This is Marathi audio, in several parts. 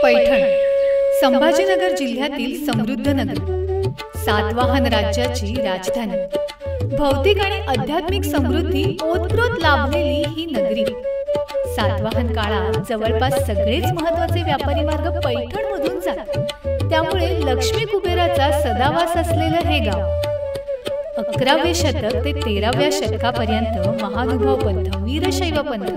पैठण संभाजीनगर जिल्ह्यातील समृद्ध नगरी, सातवाहन राज्याची राजधानी, भौतिक आणि आध्यात्मिक समृद्धी ओतप्रोत लाभलेली ही नगरी. सातवाहन काळात जवळपास सगळेच महत्त्वाचे व्यापारी मार्ग पैठण मधून जात. त्यामुळे लक्ष्मी कुबेराचा सदावास असलेलं हे गाव 11वे शतक ते 13व्या शतकापर्यंत महानुभाव पंथ, वीरशैव पंथ,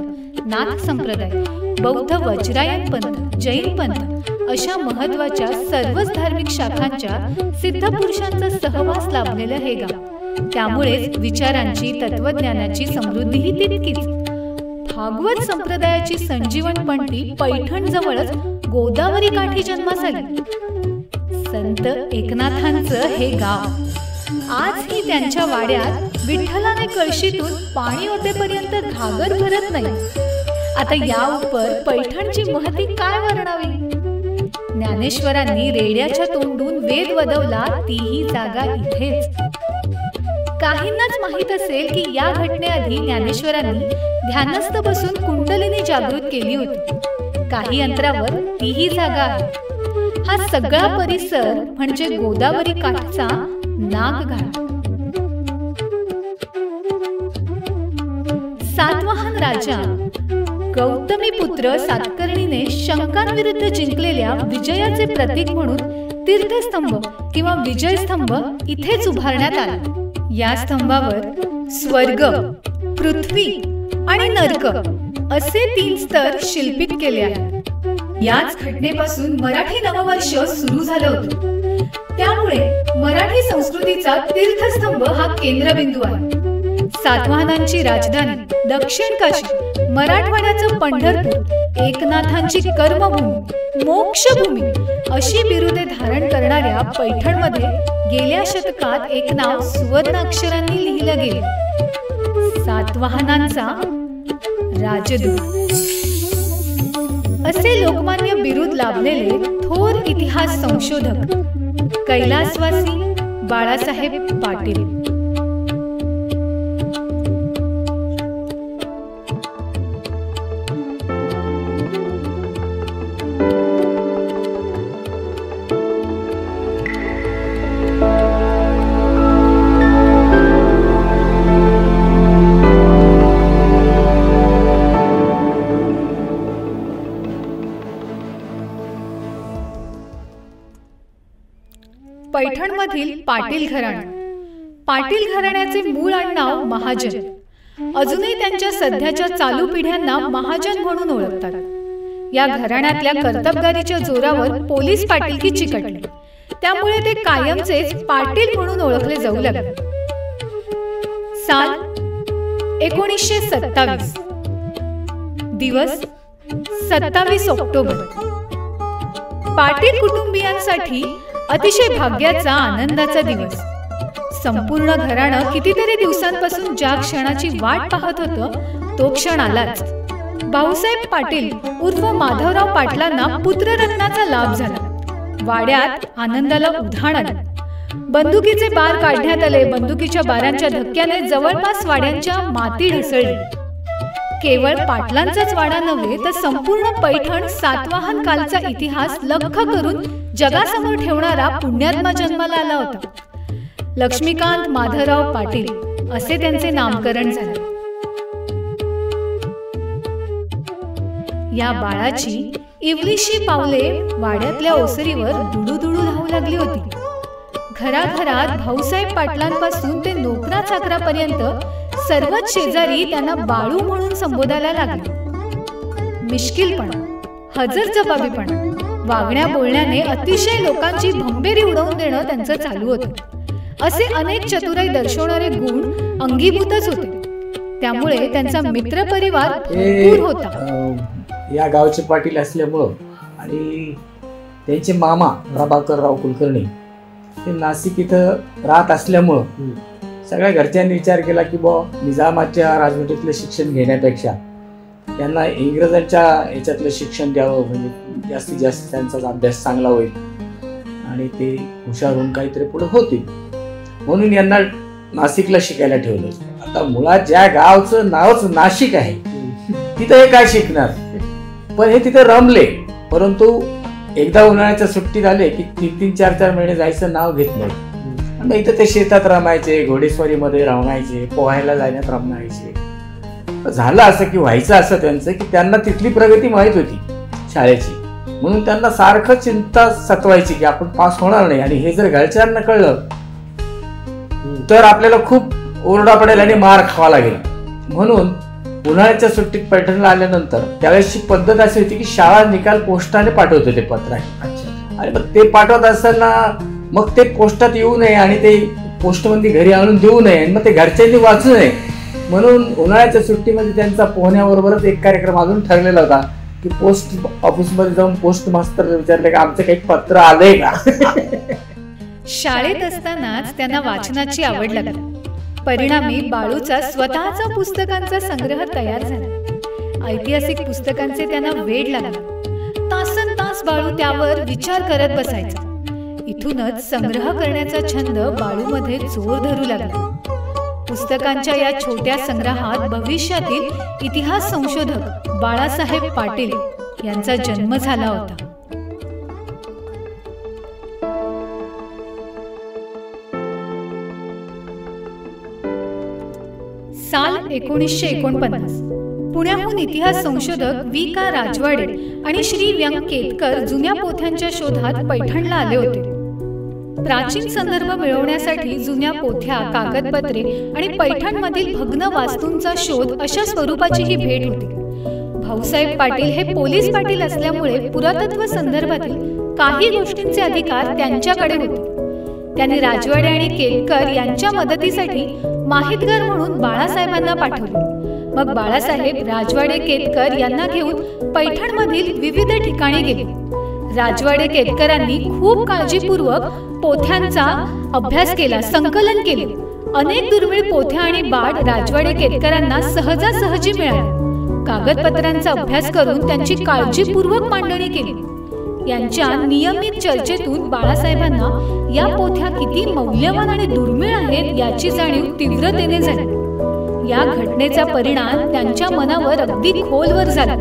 नाथ संप्रदाय, बौद्ध वज्रायन पंथ, जैन पंथ अशा महत्त्वाच्या सर्वच धार्मिक शाखांच्या सिद्धपुरुषांचा सहवास लाभलेलं हे गाव. त्यामुळेच विचारांची, तत्वज्ञानाची समृद्धीही तितकीच. भागवत संप्रदायाची संजीवन पंथी पैठण जवळच गोदावरी काठी जन्मास आली. संत एकनाथांचं हे गाव आजही त्यांच्या वाड्यात विठ्ठलाने कळशीतून पाणी ओतेपर्यंत घागर भरत नाही. आता या उपर पैठणची महती काय वर्णावी. ज्ञानेश्वरांनी रेड्याच्या तोंडून वेद वदवला तीही जागा इथेच. काहींनाच माहित असेल की या घटनेआधी ज्ञानेश्वरांनी ध्यानस्थ बसून कुंडलिनी जागृत केली होती. काही अंतरावर तीही जागा आहे. हा सगळा परिसर म्हणजे गोदावरी काठचा नागघाट. सातवाहन राजा गौतमीपुत्र सातकर्णीने शंकांविरुद्ध जिंकलेल्या विजयाचे प्रतीक म्हणून तीर्थस्तंभ किंवा विजयस्तंभ इथेच उभारण्यात आला. या स्तंभावर स्वर्ग, पृथ्वी आणि नरक असे 3 स्तर शिल्पित केले आहेत. याच घटनेपासून मराठी नववर्ष सुरू झालं होतं. त्यामुळे मराठी संस्कृतीचा तीर्थस्तंभ हा केंद्रबिंदू आहे. सातवाहनांची राजधानी, दक्षिण काशी, मराठवाड्याचं पंढरपूर, एकनाथांची कर्मभूमी, मोक्षभूमी अशी बिरुदे धारण करणाऱ्या पैठणमध्ये गेल्या शतकात एक नाव सुवर्ण अक्षरांनी लिहिलं गेलं, सातवाहनांचा राजदूत असे लोकमान्य बिरुद लाभलेले थोर इतिहास संशोधक कैलासवासी बाळासाहेब पाटील. पैठणमधील पाटील घराणं. पाटील घराण्याचे मूळ आडनाव महाजन. अजूनही त्यांच्या सध्याच्या चालू पिढ्यांना महाजन म्हणून ओळखतात. या घराण्यातल्या कर्तबगारीच्या जोरावर पोलीस पाटीलकी चिकटली. त्यामुळे ते कायमचेच पाटील म्हणून ओळखले जाऊ लागले. साल 1927. दिवस 27 ऑक्टोबर. पाटील कुटुंबियांसाठी अतिशय भाग्याचा, आनंदाचा दिवस. संपूर्ण घराणं कितीतरी दिवसांपासून ज्या क्षणाची वाट पाहत होतं तो क्षण आलाच. भाऊसाहेब पाटील उर्फ माधवराव पाटलांना पुत्ररत्नाचा लाभ झाला. वाड्यात आनंदाला उधाण आलं. बंदुकीचे बार काढण्यात आले. बंदुकीच्या बारांच्या धक्क्याने जवळपास वाड्यांच्या माती ढसळली. केवळ पाटलांचाच वाडा नव्हे तर संपूर्ण पैठण सातवाहन कालचा इतिहास लख्ख करून जगासमोर ठेवणारा पुण्यात्मा जन्माला आला होता. लक्ष्मीकांत माधवराव पाटील असे त्यांचे नामकरण झाले. या बाळाची इवलीशी पावले वाड्यातल्या ओसरीवर दुडू धावू लागली होती. घराघरात भाऊसाहेब पाटलांपासून ते नोकरा चाकरापर्यंत सर्वच शेजारी त्यांना बाळू म्हणून संबोधायला लागले. मिश्किलपणा, हजरजबाबीपणा, वागण्या बोलण्याने अतिशय लोकांची भंबेरी उडवून देणं त्यांचं चालू होतं. असे अनेक चतुराई दर्शवणारे गुण अंगीभूतच होते. त्यामुळे त्यांचा मित्रपरिवार भरपूर होता. या गावचे पाटील असल्यामुळं आणि त्यांचे मामा प्रभाकरराव कुलकर्णी ते नाशिक इथं राहत असल्यामुळं सगळ्या घरच्यांनी विचार केला की निजामाच्या राजवटीतलं शिक्षण घेण्यापेक्षा त्यांना इंग्रजांच्या याच्यातलं शिक्षण द्यावं, म्हणजे जास्तीत जास्त त्यांचा अभ्यास चांगला होईल आणि ते हुशार होऊन काहीतरी पुढे होतील, म्हणून यांना नाशिकला शिकायला ठेवलं. आता मुळात ज्या गावचं नावच नाशिक आहे तिथं हे काय शिकणार, पण हे तिथे रमले. परंतु एकदा उन्हाळ्याच्या सुट्टीत आले की 3-3, 4-4 महिने जायचं नाव घेत नाही. मग इथं ते शेतात रमायचे, घोडेस्वारीमध्ये रमायचे, पोहायला जाण्यात रमायचे. झालं असं की व्हायचं असं त्यांचं की त्यांना तिथली प्रगती माहीत होती शाळेची, म्हणून त्यांना सारखं चिंता सतवायची की आपण पास होणार नाही, आणि हे जर घरच्यांना कळलं तर आपल्याला खूप ओरडा पडेल आणि मार खावा लागेल. म्हणून उन्हाळ्याच्या सुट्टीत पैठणला आल्यानंतर त्यावेळेसची पद्धत अशी होती की शाळा निकाल पोस्टाने पाठवत होते, पत्राने. आणि मग ते पाठवत असताना मग ते पोस्टात येऊ नये आणि ते पोस्टमध्ये घरी आणून देऊ नये, आणि मग ते घरच्यांनी वाचू नये म्हणून उन्हाळ्याच्या सुट्टीमध्ये त्यांचा पोहण्याबरोबरच एक कार्यक्रम अजून ठरलेला होता की पोस्ट ऑफिसमध्ये जाऊन पोस्ट मास्तर विचारले की आमचं काही पत्र आलंय का. शाळेत असतानाच त्यांना वाचनाची आवड लागली. परिणामी बाळूचा स्वतःचा पुस्तकांचा संग्रह तयार झाला. ऐतिहासिक पुस्तकांचे त्यांना वेड लागला. तासन तास बाळू त्यावर विचार करत बसायचा. इथूनच संग्रह करण्याचा छंद बाळूमध्ये जोर धरू लागला. पुस्तकांच्या या छोट्या संग्रहात भविष्यातील इतिहास संशोधक बाळासाहेब पाटील यांचा जन्म झाला होता. साल 1949. पुण्याहून इतिहास संशोधक V.K. राजवाडे आणि श्री व्यंग केतकर जुन्या पोथ्यांच्या शोधात पैठणला आले होते. प्राचीन संदर्भ मिळवण्यासाठी जुन्या पोथ्या, कागदपत्रे आणि पैठणमधील भग्न वास्तूंचा शोध अशा स्वरूपाची ही भेट होती. भाऊसाहेब पाटील हे पोलीस पाटील असल्यामुळे पुरातत्व संदर्भातील काही गोष्टींचे अधिकार त्यांच्याकडे होते. त्यांनी राजवाडे आणि केतकर यांच्या मदतीसाठी माहितगार म्हणून बाळासाहेबांना पाठवले. मग बाळासाहेब राजवाडे केतकर यांना घेऊन पैठणमधील विविध ठिकाणी गेले. राजवाडे केतकरांनी खूप काळजीपूर्वक पोथ्यांचा अभ्यास केला, संकलन केले. अनेक दुर्मिळ पोथ्या आणि बाळ राजवाडे केतकरांना सहजासहजी मिळाले. कागदपत्रांचा अभ्यास करून त्यांची काळजीपूर्वक मांडणी केली. यांच्या नियमित चर्चेतून बाळासाहेबांना या पोथ्या किती मौल्यवान आणि दुर्मिळ आहेत याची जाणीव तीव्रतेने झाली. या घटनेचा परिणाम त्यांच्या मनावर अगदी खोलवर झाला.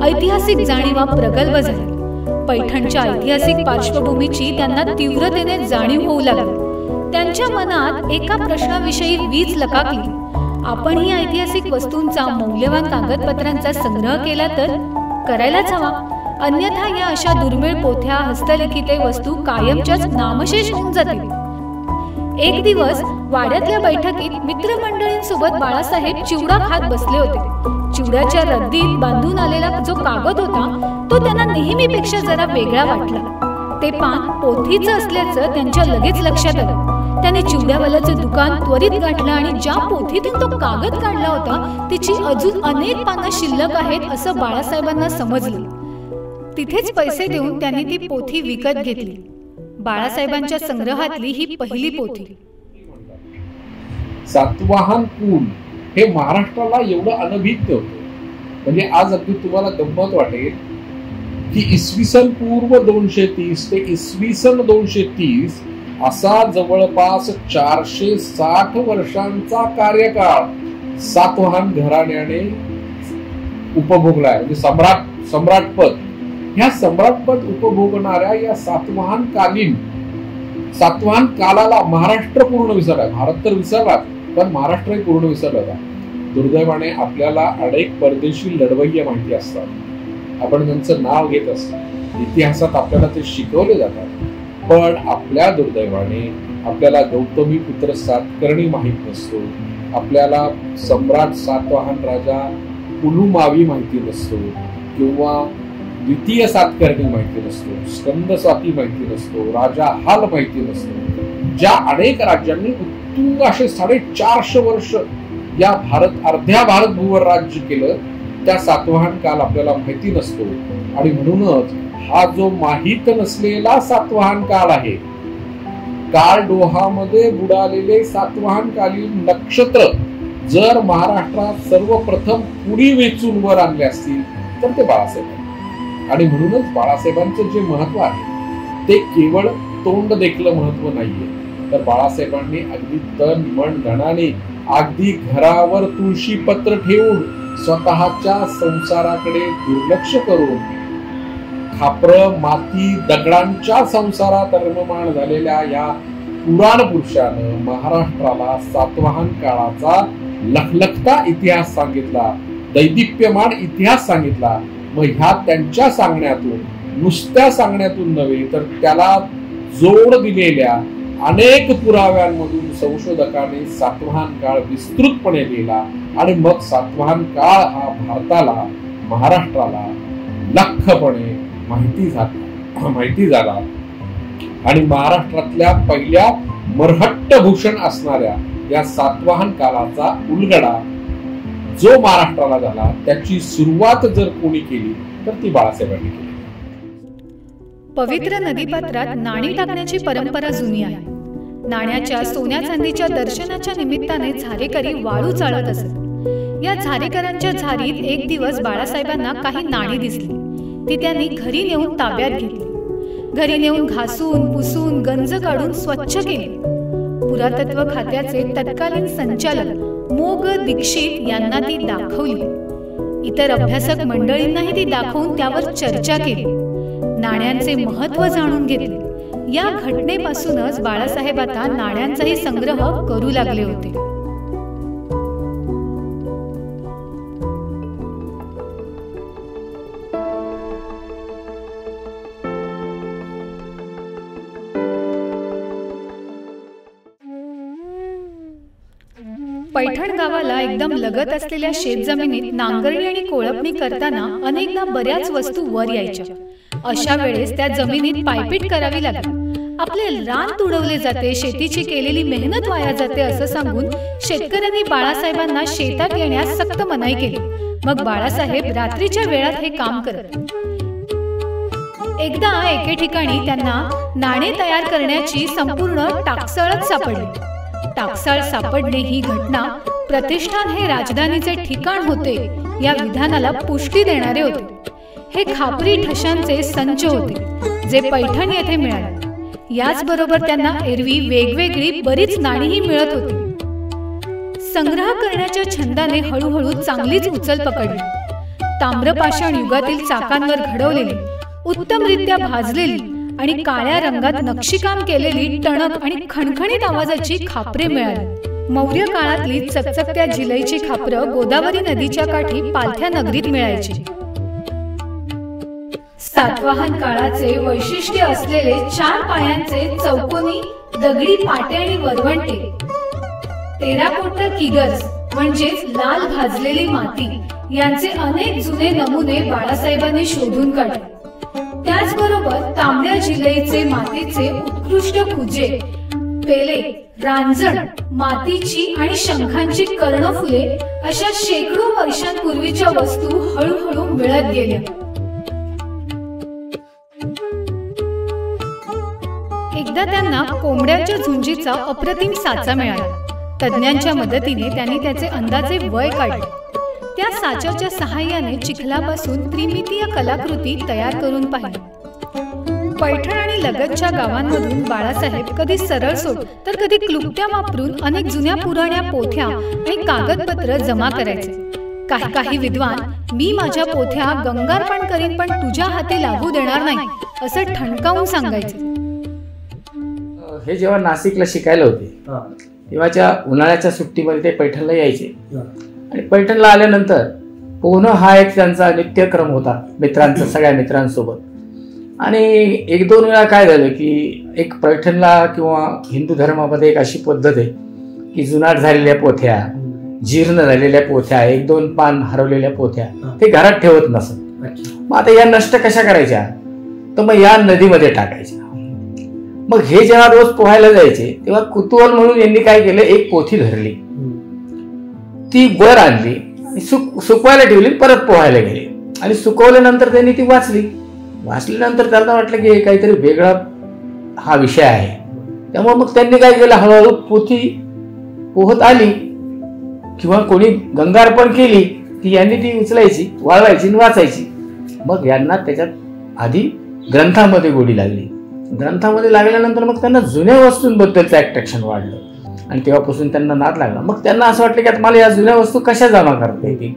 ऐतिहासिक जाणीवा प्रगल्भ झाल्या. पैठणच्या ऐतिहासिक पार्श्वभूमीची त्यांना तीव्रतेने जाणीव होऊ लागली. त्यांच्या मनात एका प्रश्नाविषयी वीज लकाकली. आपणही ऐतिहासिक वस्तूंचा, मौल्यवान कागदपत्रांचा संग्रह केला तर करायलाच हवा, अन्यथा या अशा दुर्मिळ पोथ्या, हस्तलिखिते वस्तू कायमच्याच नामशेष होऊन जातील. एक दिवस वाड्यातल्या बैठकीत मित्रमंडळींसोबत बाळासाहेब चिवडा खात बसले होते. चिवड्याच्या रद्दीत बांधून आलेला जो कागद होता तो त्यांना नेहमीपेक्षा जरा वेगळा वाटला. ते पान पोथीचं असल्याचं त्यांच्या लगेच लक्षात आलं. त्याने चिवड्यावाल्याचं दुकान त्वरित गाठलं आणि ज्या पोथीतून तो कागद काढला होता तिची अजून अनेक पानं शिल्लक आहेत असं बाळासाहेबांना समजलं. तिथेच पैसे देऊन त्यांनी ती पोथी विकत घेतली. बाळासाहेबांच्या संग्रहातली ही पहिली पोथी. सातवाहन कुल हे महाराष्ट्राला एवढं अनभिज्ञ होतं, म्हणजे आज अगदी तुम्हाला गंमत वाटेल की इसवी सन पूर्व 230 ते इसवी सन 230 असा जवळपास 460 वर्षांचा कार्यकाळ सातवाहन घराण्याने उपभोगला आहे. म्हणजे सम्राटपद, ह्या सम्राटपद उपभोगणाऱ्या या सातवाहन कालाला महाराष्ट्र पूर्ण विसरला. भारत तर विसरला पण महाराष्ट्रही पूर्ण विसरला होता. दुर्दैवाने आपल्याला अनेक परदेशी लढवय्ये माहिती असतात, आपण त्यांचं नाव घेत असतो, इतिहासात आपल्याला ते शिकवले जातात, पण आपल्या दुर्दैवाने आपल्याला गौतमी पुत्र सातकर्णी माहित नसतो, आपल्याला सम्राट सातवाहन राजा पुलुमावी माहिती नसतो, किंवा द्वितीय सातकर्णी माहिती नसतो, स्कंद स्वाती माहिती नसतो, राजा हाल माहिती नसतो. ज्या अनेक राज्यांनी उत्तुंग असे 450 वर्ष या अर्ध्या भारत भूवर राज्य केलं, त्या सातवाहन काल आपल्याला माहिती नसतो. आणि म्हणूनच हा जो माहित नसलेला सातवाहन काळ आहे, काळ डोहामध्ये बुडालेले सातवाहनकालीन नक्षत्र जर महाराष्ट्रात सर्वप्रथम पुढी वेचून वर आणले असतील तर ते बाळासाहेब. आणि म्हणूनच बाळासाहेबांचं जे महत्व आहे ते केवळ तोंड देखलं महत्व नाहीये, तर बाळासाहेबांनी अगदी तन मन धनाने, अगदी घरावर तुळशी पत्र ठेवून, स्वतःच्या संसाराकडे दुर्लक्ष करून खापरं माती दगडांच्या संसारात रममाण झालेल्या या पुराण पुरुषानं महाराष्ट्राला सातवाहन काळाचा लखलखता इतिहास सांगितला, दैदिप्यमान इतिहास सांगितला. मग ह्या त्यांच्या सांगण्यातून, नुसत्या सांगण्यातून नव्हे तर त्याला जोड दिलेल्या अनेक पुराव्यांमधून संशोधकांनी सातवाहन काळ विस्तृतपणे लिहिला. आणि मग सातवाहन काळ हा भारताला, महाराष्ट्राला लख्खपणे माहिती झाला. आणि महाराष्ट्रातल्या पहिल्या मर्हट्ट भूषण असणाऱ्या या सातवाहन काळाचा उलगडा जो महाराष्ट्राला झाला, त्याची सुरुवात जर कोणी केली तर ती बाळासाहेबांनी केली. पवित्र नदीपात्रात नाणी टाकण्याची परंपरा जुनी आहे. नाण्याच्या सोन्या चांदीच्या दर्शनाच्या निमित्ताने झारेकरी वाळू चाळत असत. या झारेकरांच्या झारीत एक दिवस बाळासाहेबांना काही नाणी दिसली. ती त्यांनी घरी नेऊन ताब्यात घेतली. घरी नेऊन घासून पुसून गंज काढून स्वच्छ केली. पुरातत्व खात्याचे तत्कालीन संचालक मोग दीक्षित यांना ती दाखवली. इतर अभ्यासक मंडळींनाही ती दाखवून त्यावर चर्चा केली. नाण्यांचे महत्त्व जाणून घेतले. या घटनेपासूनच बाळासाहेब आता नाण्यांचाही संग्रह करू लागले होते. पैठण गावाला एकदम लगत असलेल्या शेतजमिनीत नांगरणी आणि कोळपणी करताना अनेकदा बऱ्याच वस्तू वर यायच्या. अशा वेळेस त्या जमिनीत पायपीट करावी लागली. आपले रान तुडवले जाते, शेतीची केलेली मेहनत वाया जाते असं सांगून शेतकऱ्यांनी बाळासाहेबांना शेतात येण्यास सक्त मनाई केली. मग बाळासाहेब रात्रीच्या वेळात हे काम करत. एकदा एके ठिकाणी त्यांना नाणे तयार करण्याची संपूर्ण टाकसाळच सापडली. टाकसाळ सापडणे ही घटना प्रतिष्ठान हे राजधानीचे ठिकाण होते या विधानाला पुष्टी देणारे होते. हे खापरी ठशांचे संच होते जे पैठण येथे मिळाले. याचबरोबर त्यांना एरवी वेगवेगळी बरीच नाणीही मिळत होती. संग्रह करण्याच्या छंदाने हळूहळू चांगलीच उचल पकडली. ताम्रपाषाण युगातील चाकांवर घडवलेली, उत्तमरित्या भाजलेली आणि काळ्या रंगात नक्षीकाम केलेली टणक आणि खणखणीत आवाजाची खापरे मिळाली. मौर्य काळातली चकचकत्या जिलईची खापरं गोदावरी नदीच्या काठी पालथ्या नगरीत मिळायची. सातवाहन काळाचे वैशिष्ट्य असलेले 4 पायांचे चौकोनी दगडी पाटे आणि वरवंटे, टेराकोटा किगर्स म्हणजेच लाल भाजलेली माती यांचे अनेक जुने नमुने बाळासाहेबांनी शोधून काढले. त्याचबरोबर तांबड्या जिलईचे मातीचे उत्कृष्ट खुजे, पेले, रांजण, मातीची आणि शंखांची कर्णफुले अशा शेकडो वर्षांपूर्वीच्या वस्तू हळूहळू मिळत गेल्या. एकदा त्यांना कोंबड्यांच्या झुंजीचा अप्रतिम साचा मिळाला. तज्ञांच्या मदतीने त्यांनी त्याचे अंदाजे वय काढले. त्या साच्याच्या सहाय्याने चिखलापासून त्रिमितीय कलाकृती तयार करून पाहिली. पैठण आणि लगतच्या गावांमधून बाळासाहेब कधी सरळ सोट तर कधी क्लुप्त्या वापरून अनेक जुन्या पुराण्या पोथ्या आणि कागदपत्र जमा करायचे. काही विद्वान मी माझ्या पोथ्या गंगार्पण करीन पण तुझ्या हाती लागू देणार नाही असं ठणकावून सांगायचे. हे जेव्हा नाशिकला शिकायला होते तेव्हाच्या उन्हाळ्याच्या सुट्टीमध्ये ते पैठणला यायचे. आणि पैठणला आल्यानंतर पोहणं हा एक त्यांचा नित्यक्रम होता मित्रांचा, सगळ्या मित्रांसोबत. आणि 1-2 वेळा काय झालं की एक पैठणला किंवा हिंदू धर्मामध्ये एक अशी पद्धत आहे की जुनाट झालेल्या पोथ्या, जीर्ण झालेल्या पोथ्या, 1-2 पान हरवलेल्या पोथ्या ते घरात ठेवत नसत. मग आता या नष्ट कशा करायच्या, तर मग या नदीमध्ये टाकायच्या. मग हे जेव्हा रोज पोहायला जायचे तेव्हा कुतूहल म्हणून यांनी काय केलं, एक पोथी धरली, ती वर आणली, सुकवायला ठेवली, परत पोहायला गेले. आणि सुकवल्यानंतर त्यांनी ती वाचल्यानंतर त्यांना वाटलं की हे काहीतरी वेगळा हा विषय आहे. त्यामुळे मग त्यांनी काय केलं, हळूहळू पोथी पोहत आली किंवा कोणी गंगार्पण केली की यांनी ती उचलायची, वाळवायची आणि वाचायची. मग यांना त्याच्यात आधी ग्रंथामध्ये गोडी लागली. ग्रंथामध्ये लागल्यानंतर मग त्यांना जुन्या वस्तूंबद्दलचं अट्रॅक्शन वाढलं आणि तेव्हापासून त्यांना नाद लागला. मग त्यांना असं वाटलं की आता मला या जुन्या वस्तू कशा जमा करता येतील.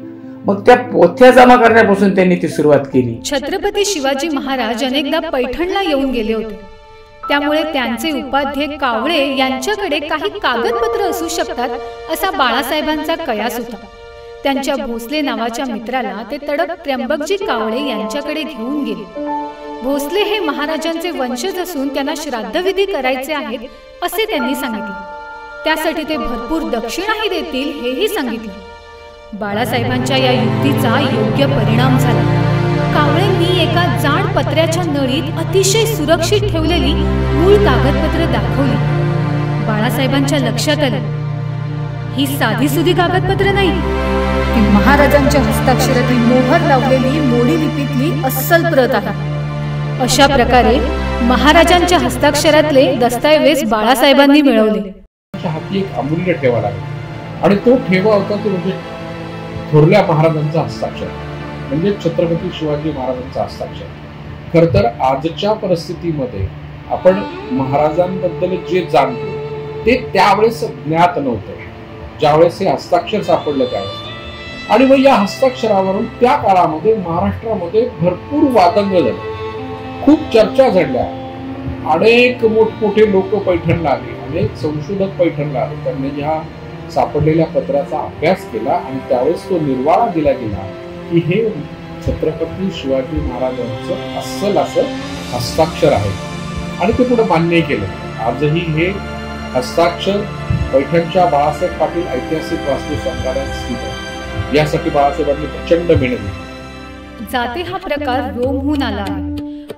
मग त्या पोथ्या जमा करण्यापासून त्यांनी ती सुरुवात केली. छत्रपती शिवाजी महाराज अनेकदा पैठणला येऊन गेले होते, त्यामुळे त्यांचे उपाध्ये कावळे यांच्याकडे काही कागदपत्र असू शकतात असा बाळासाहेबांचा कयास होता. त्यांच्या भोसले नावाच्या मित्राला ते तडक त्र्यंबकजी कावळे यांच्याकडे घेऊन गेले. भोसले हे महाराजांचे वंशज असून त्यांना श्राद्धविधी करायचे आहेत असे त्यांनी सांगितले. त्यासाठी ते भरपूर दक्षिणाही देतील हेही सांगितले. बाळासाहेबांच्या या युक्तीचा योग्य परिणाम झाला. कावळेंनी एका जाड पत्र्याच्या नळीत अतिशय सुरक्षित ठेवलेली मूळ कागदपत्र दाखवली. बाळासाहेबांच्या लक्षात आलं, ही साधीसुधी कागदपत्र नाही, ती महाराजांच्या हस्ताक्षरातील मोहर लावलेली मोडी लिपीतली अस्सल प्रत आहे. अशा प्रकारे महाराजांच्या हस्ताक्षरातले दस्तऐवज बाळासाहेबांनी मिळवले. हाती एक अमूल्य ठेवा लागला आणि तो ठेवा होता तो म्हणजे थोरल्या महाराजांचा हस्ताक्षर, म्हणजे छत्रपती शिवाजी महाराजांचा हस्ताक्षर. खर तर आजच्या परिस्थितीमध्ये आपण महाराजांबद्दल जे जाणतो ते त्यावेळेस ज्ञात नव्हतं, ज्यावेळेस हे हस्ताक्षर सापडलं त्यावेळेस. आणि मग या हस्ताक्षरावरून त्या काळामध्ये महाराष्ट्रामध्ये भरपूर वादंग झाले, खूप चर्चा झडल्या. अनेक मोठमोठे लोक पैठणला आले, अनेक संशोधक पैठणला आले. त्यांनी या सापडलेल्या पत्राचा अभ्यास केला आणि त्यावेळेस तो निर्वाळा दिला गेला की हे छत्रपती शिवाजी महाराजांचं अस्सल असं हस्ताक्षर आहे. आणि ते पुढे मान्य केलं. आजही हे हस्ताक्षर पैठणच्या बाळासाहेब पाटील ऐतिहासिक वास्तू संग्रहालयात स्थित आहे. यासाठी बाळासाहेबांनी प्रचंड मेहनत घेतली. जाते हा प्रकार रोमहून आला आहे,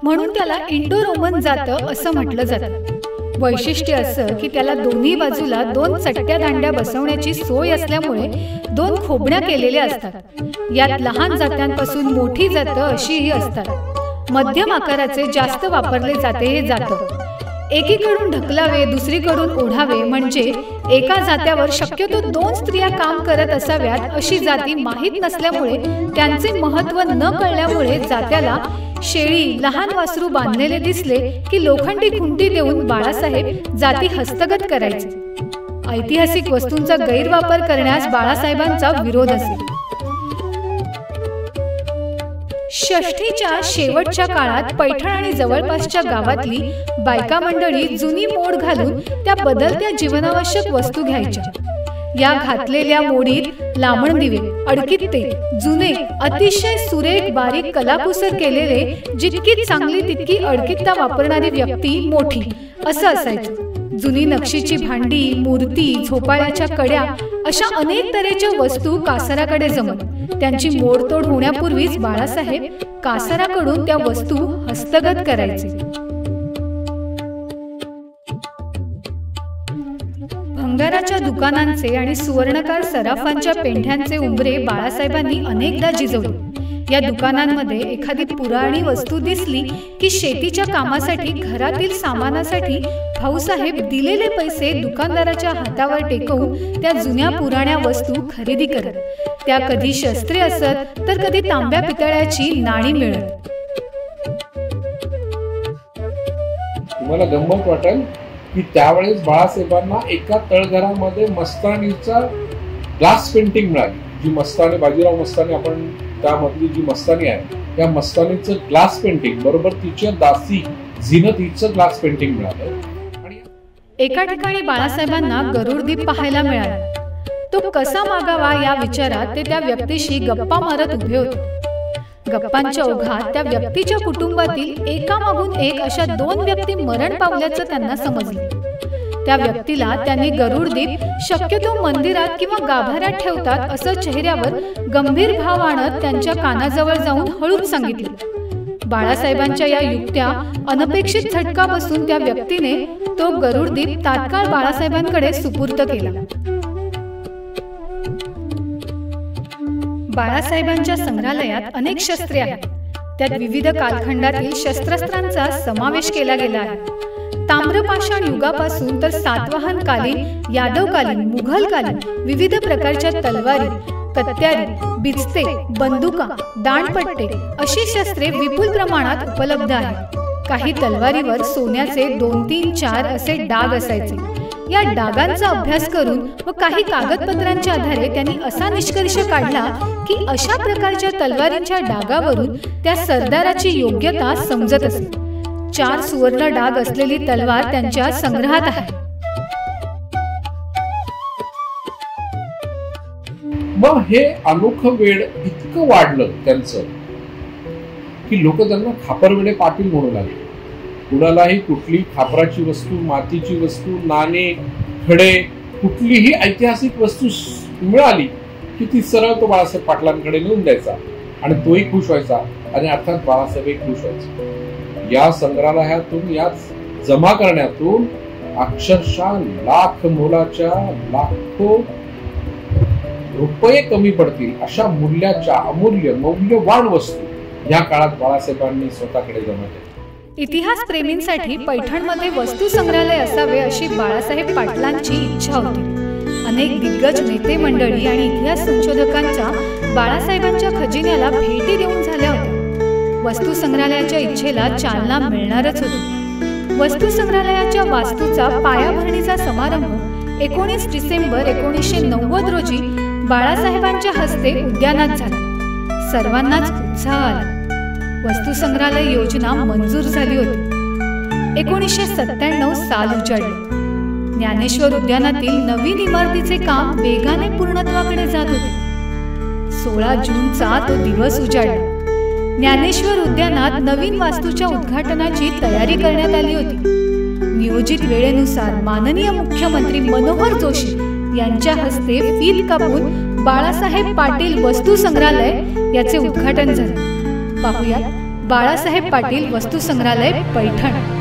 म्हणून त्याला इंडो रोमन जातं असं म्हटलं जातं. वैशिष्ट्य असं की त्याला दोन्ही बाजूला 2 चट्ट्या दांड्या बसवण्याची सोय असल्यामुळे 2 खोबण्या केलेल्या असतात. यात लहान जात्यांपासून मोठी जातं अशीही असतात. मध्यम आकाराचे जास्त वापरले जाते हे जातं. एकीकडून ढकलावे, दुसरीकडून ओढावे, म्हणजे एका जात्यावर शक्यतो 2 स्त्रिया काम करत असाव्यात अशी जाती माहीत नसल्यामुळे, त्यांचे महत्त्व न कळल्यामुळे जात्याला शेळी, लहान वासरू बांधलेले दिसले की लोखंडी खुंटी देऊन बाळासाहेब जाती हस्तगत करायचे. ऐतिहासिक वस्तूंचा गैरवापर करण्यास बाळासाहेबांचा विरोध असे. षष्ठीच्या शेवटच्या काळात पैठण आणि जवळपासच्या गावातली बायका मंडळी जुनी मोड घालून त्या बदलत्या जीवनावश्यक वस्तू घ्यायच्या. या घातलेल्या मोडीत लांबण दिवे, अडकित्ते, जुने अतिशय सुरेख बारीक कलाकुसर केलेले, जितकी चांगली तितकी अडकित्ता वापरणारी व्यक्ती मोठी असं असायचं. जुनी नक्षीची भांडी, मूर्ती, झोपाळ्याच्या कड्या अशा अनेक तऱ्हेच्या वस्तू कासाराकडे जमत. त्यांची मोडतोड होण्यापूर्वीच बाळासाहेब कासाराकडून त्या वस्तू हस्तगत करायचे. भंगाराच्या दुकानांचे आणि सुवर्णकार सराफांच्या पेंढ्यांचे उंबरे बाळासाहेबांनी अनेकदा जिजवले. या दुकानांमध्ये एखादी पुराणी वस्तू दिसली की शेतीच्या कामासाठी, घरातील सामानासाठी भाऊसाहेब दिलेले पैसे दुकानदाराच्या हातावर टेकवून त्या जुन्या पुराण्या वस्तू खरेदी करत. त्या कधी शस्त्रे असत तर कधी तांब्या पितळ्याची नाणी मिळत. तुम्हाला गंमत वाटेल की त्यावेळेस बाळासाहेबांना एका तळघरामध्ये मस्तानीचा ग्लास पेंटिंग मिळाली. जी मस्तानी, बाजीराव मस्तानी, आपण त्यामधली जी मस्तानी आहे त्या मस्तानीचं ग्लास पेंटिंग बरोबर तिच्या दासी झिनत हिचं ग्लास पेंटिंग मिळालं. एका ठिकाणी बाळासाहेबांना गरुडदीप पाहायला मिळाला. तो कसा मागावा या विचारात ते त्या व्यक्तीशी गप्पा मारत उभे होते. गप्पांच्या ओघात त्या व्यक्तीच्या कुटुंबातील एकामागून एक अशा 2 व्यक्ती मरण पावल्याचं त्यांना समजलं. त्या व्यक्तीला त्यांनी गरुडदीप शक्यतो मंदिरात किंवा गाभाऱ्यात ठेवतात असं चेहऱ्यावर गंभीर भाव आणत त्यांच्या कानाजवळ जाऊन हळूच सांगितलं. बाळासाहेबांच्या या युक्त्या अनपेक्षित झटका बसून त्या व्यक्तीने तो गरुडदीप तात्काळ बाळासाहेबांकडे सुपूर्द केला. बाळासाहेबांच्या संग्रहालयात अनेक शस्त्रे आहेत. त्यात विविध कालखंडातील शस्त्रास्त्रांचा समावेश केला गेला आहे. ताम्रपाषाण युगापासून तर सातवाहनकालीन, यादवकालीन, मुघलकालीन विविध प्रकारच्या तलवारी, कत्यारी, बिचते, बंदुका, दांडपट्टे अशी शस्त्रे विपुल प्रमाणात उपलब्ध आहेत. काही तलवारीवर सोन्याचे 2, 3, 4 असे डाग असायचे. या डागांचा अभ्यास करून व काही कागदपत्रांच्या आधारे त्यांनी असा निष्कर्ष काढला की अशा प्रकारच्या तलवारींच्या डागावरून त्या सरदाराची योग्यता समजत असे. 4 सुवर्ण डाग असलेली तलवार त्यांच्या संग्रहात आहे. मग हे अनोखं वेड इतकं वाढलं त्यांचं की लोक त्यांना खापरवेडे पाटील म्हणू लागले. कुणालाही कुठली खापराची वस्तू, मातीची वस्तू, नाणे, खडे, कुठलीही ऐतिहासिक वस्तू मिळाली की ती सरळ तो बाळासाहेब पाटलांकडे नेऊन द्यायचा आणि तोही खुश व्हायचा आणि अर्थात बाळासाहेबही खुश व्हायचे. या संग्रहालयातून, या जमा करण्यातून अक्षरशः लाख मोलाच्या लाखो रुपये कमी पडतील अशा मूल्याच्या अमूल्य मौल्यवान वस्तू या काळात बाळासाहेबांनी स्वतःकडे जमा केल्या. इतिहास प्रेमींसाठी पैठणमध्ये वस्तू संग्रहालय असावे अशी बाळासाहेब पाटलांची इच्छा होती. अनेक दिग्गज नेते मंडळी आणि इतिहास संशोधकांच्या बाळासाहेबांच्या खजिन्याला भेटी देऊन झाल्या होत्या. वस्तू संग्रहालयाच्या इच्छेला चालना मिळणारच होती. वस्तू संग्रहालयाच्या वास्तूचा पायाभरणीचा समारंभ 19 डिसेंबर 1990 रोजी बाळासाहेबांच्या हस्ते उद्यानात झाला. सर्वांनाच उत्साह आला. वस्तू संग्रहालय योजना मंजूर झाली होती. 1997 साल उजाडले. ज्ञानेश्वर उद्यानातील नवीन इमारतीचे काम वेगाने पूर्णत्वाकडे जात होते. 16 जूनचा तो दिवस उजाडला. ज्ञानेश्वर उद्यानात नवीन वास्तूच्या उद्घाटनाची तयारी करण्यात आली होती. नियोजित वेळेनुसार माननीय मुख्यमंत्री मनोहर जोशी यांच्या हस्ते फीत कापून बाळासाहेब पाटील वस्तू संग्रहालय याचे उद्घाटन झाले. पाहूयात बाळासाहेब पाटील वस्तू संग्रहालय पैठण.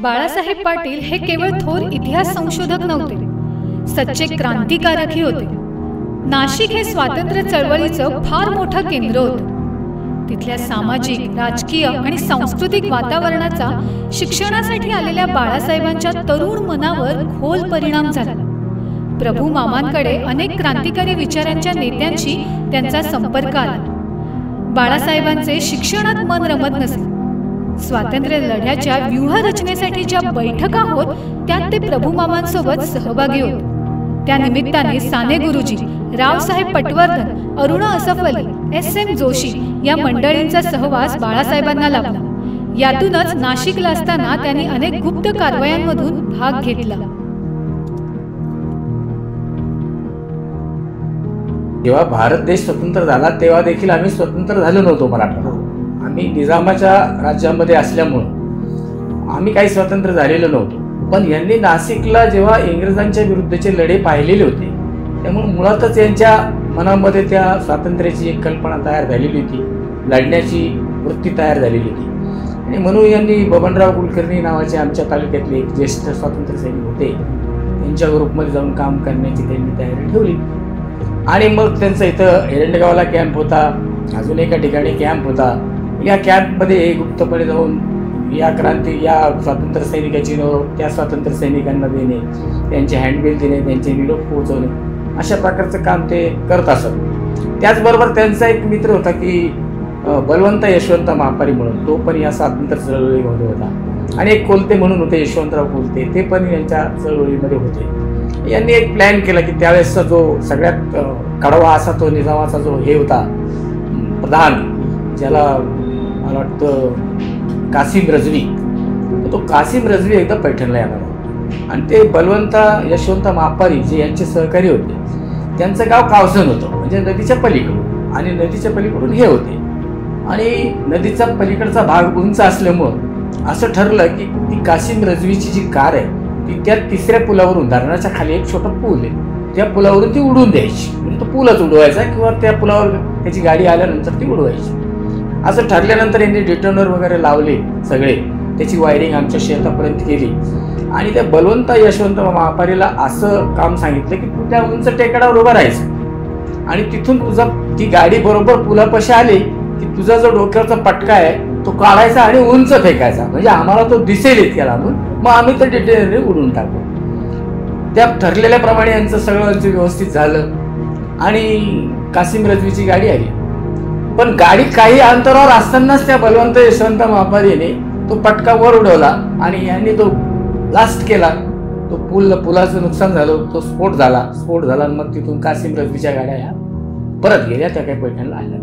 बाळासाहेब पाटील हे केवळ थोर इतिहास संशोधक नव्हते, सच्चे क्रांतिकारकही होते. नाशिक हे स्वातंत्र्य चळवळीचं फार मोठं केंद्र होतं. तिथल्या सामाजिक, राजकीय आणि सांस्कृतिक वातावरणाचा शिक्षणासाठी आलेल्या बाळासाहेबांच्या तरुण मनावर खोल परिणाम झाला. प्रभू मामांकडे अनेक क्रांतिकारी विचारांच्या नेत्यांशी त्यांचा संपर्क आला. बाळासाहेबांचे शिक्षणात मन रमत नसे. स्वातंत्र्य लढ्याच्या व्यूहरचनेसाठी ज्या बैठका होत त्यात ते प्रभू मामांसोबत सहभागी होते. त्या निमित्ताने साने गुरुजी, रावसाहेब पटवर्धन, अरुणा असफ अली, SM जोशी या मंडळींचा सहवास बाळासाहेबांना लाभला. यातूनच नाशिकला असताना त्यांनी अनेक गुप्त कारवायांमधून भाग घेतला. जेव्हा भारत देश स्वतंत्र झाला तेव्हा देखील आम्ही स्वतंत्र झालो नव्हतो. मराठा आम्ही निजामाच्या राज्यामध्ये असल्यामुळं आम्ही काही स्वतंत्र झालेलो नव्हतो. पण यांनी नाशिकला जेव्हा इंग्रजांच्या विरुद्धचे लढे पाहिलेले होते त्यामुळे मुळातच यांच्या मनामध्ये त्या स्वातंत्र्याची एक कल्पना तयार झालेली होती, लढण्याची वृत्ती तयार झालेली होती. आणि म्हणून यांनी बबनराव कुलकर्णी नावाचे आमच्या तालुक्यातले एक ज्येष्ठ स्वातंत्र्य सैनिक होते, त्यांच्या ग्रुपमध्ये जाऊन काम करण्याची त्यांनी तयारी ठेवली. आणि मग त्यांचा इथं एरंडगावला कॅम्प होता, अजून एका ठिकाणी कॅम्प होता. या कॅम्पमध्ये गुप्तपणे जाऊन या स्वातंत्र्य सैनिकाची निरोप त्या स्वातंत्र्य सैनिकांना देणे, त्यांचे हँडबिल देणे, त्यांचे निरोप पोहोचवणे, अशा प्रकारचं काम ते करत असत. त्याचबरोबर त्यांचा एक मित्र होता की बलवंत यशवंत महापारी म्हणून, तो पण या स्वातंत्र्य चळवळीमध्ये होता. आणि एक कोलते म्हणून होते, यशवंतराव कोलते, ते पण यांच्या चळवळीमध्ये होते. यांनी एक प्लॅन केला की त्यावेळेसचा जो सगळ्यात कडवा असा तो निजामाचा जो हे होता प्रधान, ज्याला मला वाटतं कासिम रजवी, तो कासिम रजवी एकदा पैठणला येणार होता. आणि ते बलवंत यशवंत महापारी जे यांचे सहकारी होते, त्यांचं गाव कावसन होतं, म्हणजे नदीच्या पलीकडून, आणि नदीच्या पलीकडून हे होते. आणि नदीचा पलीकडचा भाग उंच असल्यामुळं असं ठरलं की ती कासिम रजवीची जी कार आहे ती त्या तिसऱ्या पुलावरून, धरणाच्या खाली एक छोटा पूल आहे, त्या पुलावरून ती उडून द्यायची. म्हणजे तो पूलच उडवायचा किंवा त्या पुलावर त्याची गाडी आल्यानंतर ती उडवायची. असं ठरल्यानंतर यांनी डिटोनर वगैरे लावले सगळे, त्याची वायरिंग आमच्या शेतापर्यंत केली. आणि त्या बलवंत यशवंत महापारीला असं काम सांगितलं की तू त्या उंच टेकडावर उभा राहायचं आणि तिथून तुझा ती गाडी बरोबर पुलापाशी आली की तुझा जो डोक्यावरचा पटका आहे तो काढायचा आणि उंच फेकायचा, म्हणजे आम्हाला तो दिसेल इतक्या लागून, मग आम्ही तर डिटेलने उडून टाकू. त्या ठरलेल्याप्रमाणे यांचं सगळं व्यवस्थित झालं आणि कासिम रजवीची गाडी आली. पण गाडी काही अंतरावर असतानाच त्या बलवंत यशवंत महापारीने तो पटका वर उडवला आणि यांनी तो ब्लास्ट केला. तो पुलाचं नुकसान झालं, तो स्फोट झाला आणि मग तिथून कासिम रजवीच्या गाड्या ह्या परत गेल्या, त्या काही पैठणला आल्या.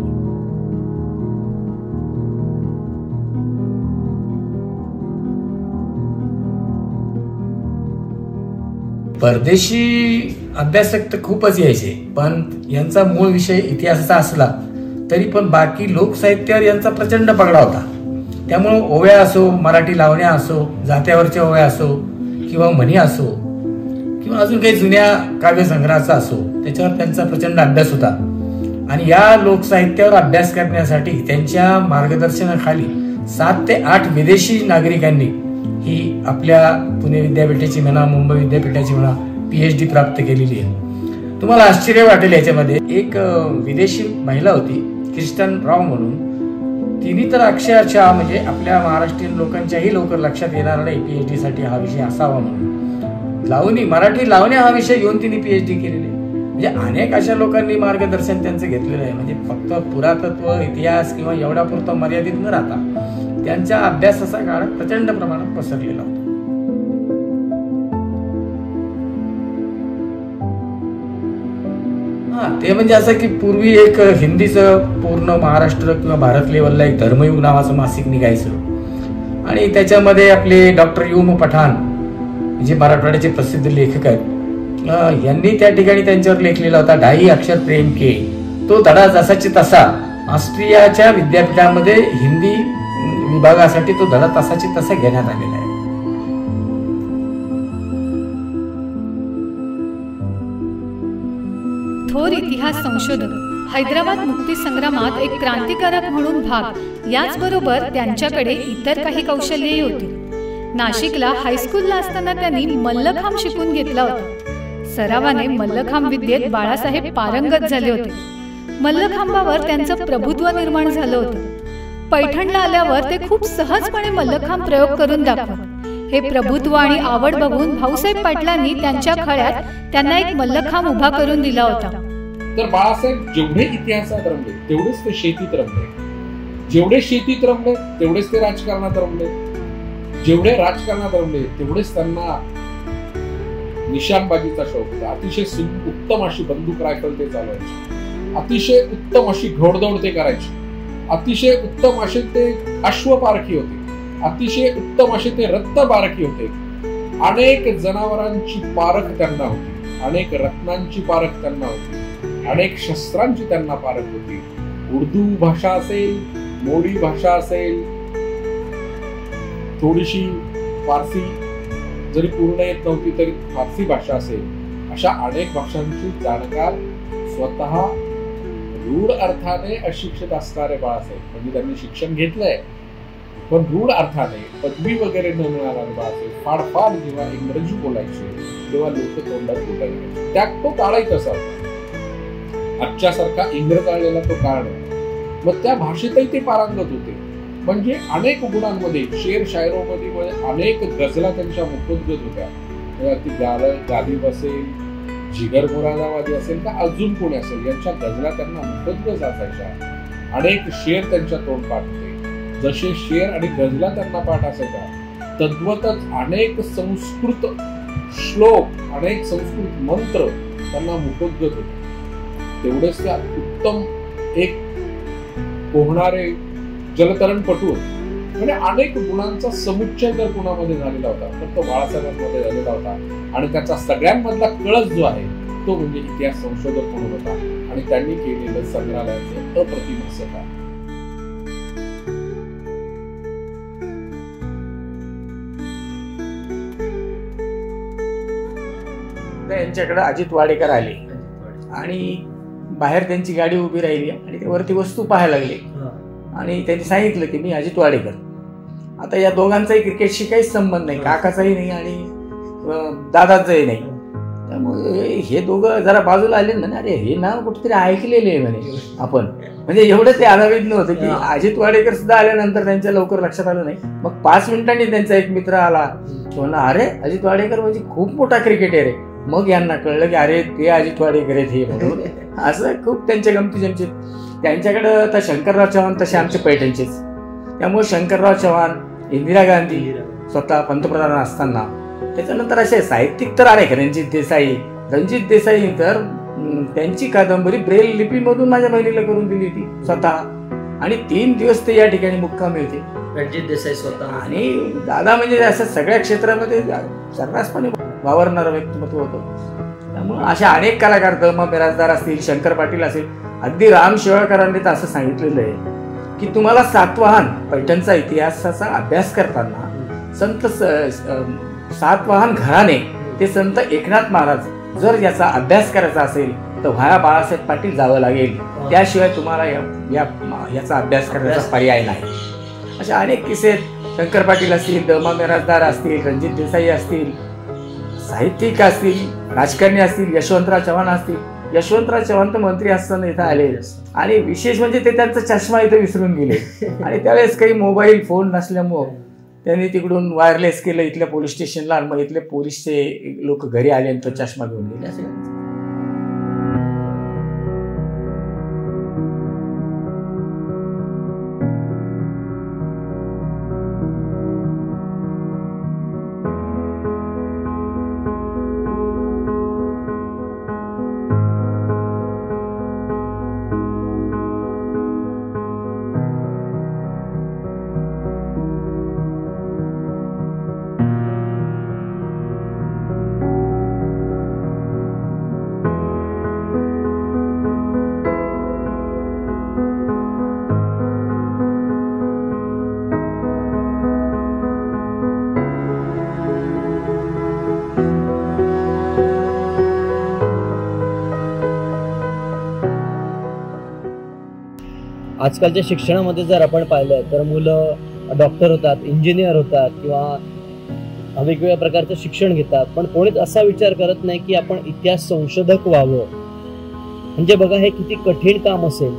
परदेशी अभ्यासक तर खूपच यायचे, पण यांचा मूळ विषय इतिहासाचा असला तरी पण बाकी लोकसाहित्यावर यांचा प्रचंड पगडा होता. त्यामुळे ओव्या असो, मराठी लावण्या असो, जात्यावरच्या ओव्या असो किंवा म्हणी असो किंवा अजून काही जुन्या काव्यसंग्रहाचा असो, त्याच्यावर त्यांचा प्रचंड अभ्यास होता. आणि या लोकसाहित्यावर अभ्यास करण्यासाठी त्यांच्या मार्गदर्शनाखाली 7 ते 8 विदेशी नागरिकांनी ही आपल्या पुणे विद्यापीठाची म्हणा, मुंबई विद्यापीठाची म्हणा, PhD प्राप्त केलेली आहे. तुम्हाला आश्चर्य वाटेल, याच्यामध्ये एक विदेशी महिला होती क्रिस्टन राव म्हणून. तिने तर अक्षरशः म्हणजे आपल्या महाराष्ट्रीयन लोकांच्याही लवकर लक्षात येणार नाही PhD साठी हा विषय असावा म्हणून लावणी, मराठी लावण्या हा विषय घेऊन तिने PhD केलेली आहे. म्हणजे अनेक अशा लोकांनी मार्गदर्शन त्यांचं घेतलेलं आहे. म्हणजे फक्त पुरातत्व, इतिहास किंवा एवढ्या पुरता मर्यादित न राहता त्यांच्या अभ्यासाचा काळ प्रचंड प्रमाणात पसरलेला होता. ते म्हणजे असं की पूर्वी एक हिंदीचं पूर्ण महाराष्ट्र किंवा भारत लेवलला एक धर्मयुग नावाचं मासिक निघायचं आणि त्याच्यामध्ये आपले डॉक्टर युम पठाण जे मराठवाड्याचे प्रसिद्ध लेखक आहेत, यांनी त्या ठिकाणी त्यांच्यावर लेखलेला होता 2.5 अक्षर प्रेम के. तो धडा जसाची तसा ऑस्ट्रियाच्या विद्यापीठामध्ये हिंदी विभागासाठी तो धडा तसाची तसा घेण्यात आलेला आहे. थोर इतिहास संशोधक, हैदराबाद मुक्ती संग्रामात एक क्रांतिकारक म्हणून भाग, याचबरोबर त्यांच्याकडे इतर काही कौशल्यही होती. नाशिकला हायस्कूलला असताना त्यांनी मल्लखांब शिकून घेतला होता. सरावाने मल्लखांब विद्येत बाळासाहेब पारंगत झाले होते. मल्लखांबावर त्यांचं प्रभुत्व निर्माण झालं होतं. पैठणला आल्यावर ते खूप सहजपणे मल्लखांब प्रयोग करून दाखवत. हे प्रभुत्व आणि आवड बघून भाऊसाहेब पाटलांनी त्यांच्या खळ्यात त्यांना एक मल्लखांब उभा करून दिला होता. तर बाळासाहेब जेवढे इतिहासात रमले तेवढेच ते शेतीत रमले, जेवढे शेतीत रमले तेवढेच ते राजकारणात रमले, जेवढे राजकारणात रमले तेवढेच त्यांना निशाणबाजीचा शौक होता. अतिशय उत्तम अशी बंदूक रायफल ते चालवायचे, अतिशय उत्तम अशी घोडदौड ते करायचे, अतिशय उत्तम असे ते अश्वपारखी होते, अतिशय उत्तम असे ते रत्नपारखी होते. अनेक जनावरांची पारख त्यांना होती, अनेक रत्नांची पारख त्यांना होती, अनेक शस्त्रांची त्यांना पारख होती. उर्दू भाषा असेल, मोडी भाषा असेल, थोडीशी फारसी जरी पूर्ण येत नव्हती तरी फारसी भाषा असेल, अशा अनेक भाषांची जाणकार स्वतः रूढ अर्थाने अशिक्षित असणारे बाळासाहेब. म्हणजे त्यांनी शिक्षण घेतलंय पण रूढ अर्थाने पदवी वगैरे न मिळणारे बाळासाहेब फाड जेव्हा इंग्रजी बोलायचे तेव्हा लोक तोंडात बोलायचे. त्यात तो काळही तसा होता. आजच्यासारखा इंग्रजाळलेला तो काळ नाही. मग त्या भाषेतही ते पारंगत होते. म्हणजे अनेक गुणांमध्ये, शेर शायरोमध्ये अनेक गझला त्यांच्या मुखोद्गत होत्या. ती गालिब असेल, जिगर मुरादाबादी असेल का अजून कोणी असेल, यांच्या गझला त्यांना मुखोद्गत असायच्या. अनेक शेर त्यांच्या तोंडपाठ होते. जसे शेर आणि गझला त्यांना पाठ असायचा, तद्वतच अनेक संस्कृत श्लोक, अनेक संस्कृत मंत्र त्यांना मुखोद्गत होते. तेवढेच त्या उत्तम एक पोहणारे जलतरणपटू, म्हणजे अनेक गुणांचा समुच्चय जर कुणामध्ये झालेला होता तर तो बाळासाहेबांमध्ये झालेला होता. आणि त्याचा सगळ्यांमधला कळस जो आहे तो म्हणजे इतिहास संशोधक म्हणून होता. आणि त्यांनी केलेलं संग्रहालयाचं अप्रतिम असं काम. यांच्याकडे अजित वाडेकर आले आणि बाहेर त्यांची गाडी उभी राहिली आणि ते वरती वस्तू पाहायला लागले आणि त्यांनी सांगितलं की मी अजित वाडेकर. आता या दोघांचाही क्रिकेटशी काहीच संबंध नाही, काकाचाही नाही आणि दादाचाही नाही. त्यामुळे हे दोघं जरा बाजूला आले ना, अरे हे नाव कुठेतरी ऐकलेले आहे म्हणे आपण. म्हणजे एवढं ते अनाविज्ञ होतं की अजित वाडेकर सुद्धा आल्यानंतर त्यांच्या लवकर लक्षात आलं नाही. मग 5 मिनिटांनी त्यांचा एक मित्र आला, म्हणला अरे अजित वाडेकर म्हणजे खूप मोठा क्रिकेटर आहे. मग यांना कळलं की अरे ते अजित वाडेकर आहेत हे म्हणून. असं खूप त्यांच्या गमती जमतीत. त्यांच्याकडं तर शंकरराव चव्हाण तसे आमचे पैठणचेच. त्यामुळे शंकरराव चव्हाण, इंदिरा गांधी स्वतः पंतप्रधान असताना, त्याच्यानंतर असे साहित्यिक तर अनेक, रणजित देसाई तर त्यांची कादंबरी ब्रेल लिपीमधून माझ्या बहिणीला करून दिली होती स्वतः. आणि 3 दिवस ते या ठिकाणी मुक्कामी होते रणजित देसाई स्वतः. आणि दादा म्हणजे असं सगळ्या क्षेत्रामध्ये सर्रासपणे वावरणारं व्यक्तिमत्व होतं. त्यामुळे अशा अनेक कलाकार, दमा मिराजदार असतील, शंकर पाटील असेल, अगदी राम शेवाळकरांनी तर असं सांगितलेलं आहे की तुम्हाला सातवाहन पैठणचा इतिहासाचा अभ्यास करताना संत सातवाहन घराणे ते संत एकनाथ महाराज जर याचा अभ्यास करायचा असेल तर व्हाया बाळासाहेब पाटील जावं लागेल, त्याशिवाय तुम्हाला याचा अभ्यास करण्याचा पर्याय नाही. अशा अनेक किस्से आहेत. शंकर पाटील असतील, दमा मिराजदार असतील, रणजित देसाई असतील, साहित्यिक असतील, राजकारणी असतील, यशवंतराव चव्हाण असतील. यशवंतराव चव्हाण तर मंत्री असताना इथं आले आणि विशेष म्हणजे ते त्यांचा चष्मा इथं विसरून गेले. आणि त्यावेळेस काही मोबाईल फोन नसल्यामुळं त्यांनी तिकडून वायरलेस केलं इथल्या पोलीस स्टेशनला. आणि मग इथले पोलीसचे लोक घरी आले आणि तो चष्मा घेऊन गेले. असे आजकालच्या शिक्षणामध्ये जर आपण पाहिलं तर मुलं डॉक्टर होतात, इंजिनियर होतात किंवा वेगवेगळ्या प्रकारचं शिक्षण घेतात, पण कोणीच असा विचार करत नाही की आपण इतिहास संशोधक व्हावं. म्हणजे बघा हे किती कठीण काम असेल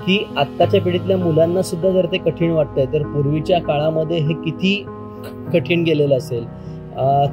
की आत्ताच्या पिढीतल्या मुलांना सुद्धा जर ते कठीण वाटतंय तर पूर्वीच्या काळामध्ये हे किती कठीण गेलेलं असेल.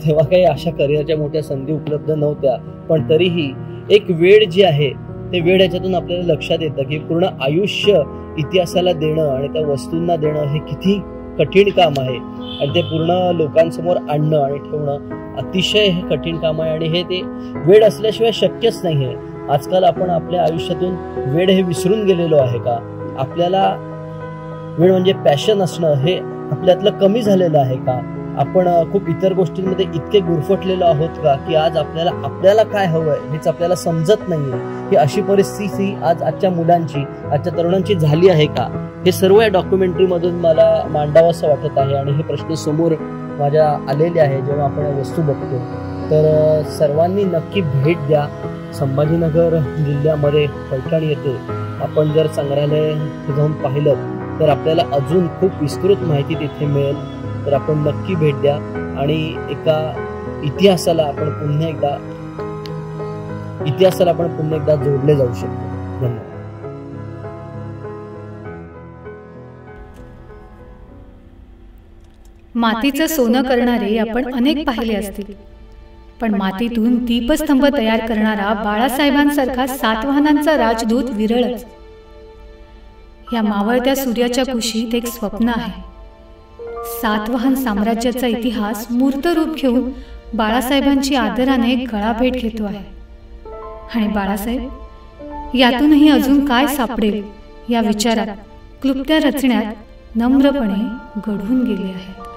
तेव्हा काही अशा करिअरच्या मोठ्या संधी उपलब्ध नव्हत्या, पण तरीही एक वेळ जी आहे ते वेळ याच्यातून आपल्याला लक्षात येतं की पूर्ण आयुष्य इतिहासाला देणं आणि त्या वस्तूंना देणं हे किती कठीण काम आहे. आणि ते पूर्ण लोकांसमोर आणणं आणि ठेवणं अतिशय हे कठीण काम आहे. आणि हे ते वेळ असल्याशिवाय शक्यच नाही आहे. आजकाल आपण आपल्या आयुष्यातून वेळ हे विसरून गेलेलो आहे का? आपल्याला वेळ म्हणजे पॅशन असणं हे आपल्यातलं कमी झालेलं आहे का? आपण खूप इतर गोष्टींमध्ये इतके गुरफटलेलो आहोत का की आज आपल्याला काय हवंय हेच आपल्याला समजत नाहीये. ही अशी परिस्थिती आजच्या मुलांची, आजच्या तरुणांची झाली आहे का? हे सर्व या डॉक्युमेंटरी मधून मला मांडावंसं वाटत आहे. आणि हे प्रश्न समोर माझ्या आलेले आहे जेव्हा आपण या वस्तू बघतो. तर सर्वांनी नक्की भेट द्या. संभाजीनगर जिल्ह्यामध्ये पैठण येथे आपण जर संग्रहालय जाऊन पाहिलं तर आपल्याला अजून खूप विस्तृत माहिती तिथे मिळेल. तर आपण नक्की भेट द्या आणि एका इतिहासाला आपण पुन्हा एकदा जोडले जाऊ शकतो. धन्यवाद. मातीचं सोनं करणारे आपण अनेक पाहिले असतील, पण मातीतून दीपस्तंभ तयार करणारा बाळासाहेबांसारखा सातवाहनांचा राजदूत विरळच. या मावळत्या सूर्याच्या कुशीत एक स्वप्न आहे. सातवाहन साम्राज्याचा इतिहास मूर्त रूप घेऊन बाळासाहेबांची आदराने गळाभेट घेतो आहे. आणि बाळासाहेब यातूनही अजून काय सापडेल या विचारात क्लुप्त्या रचण्यात नम्रपणे घडून गेले आहेत.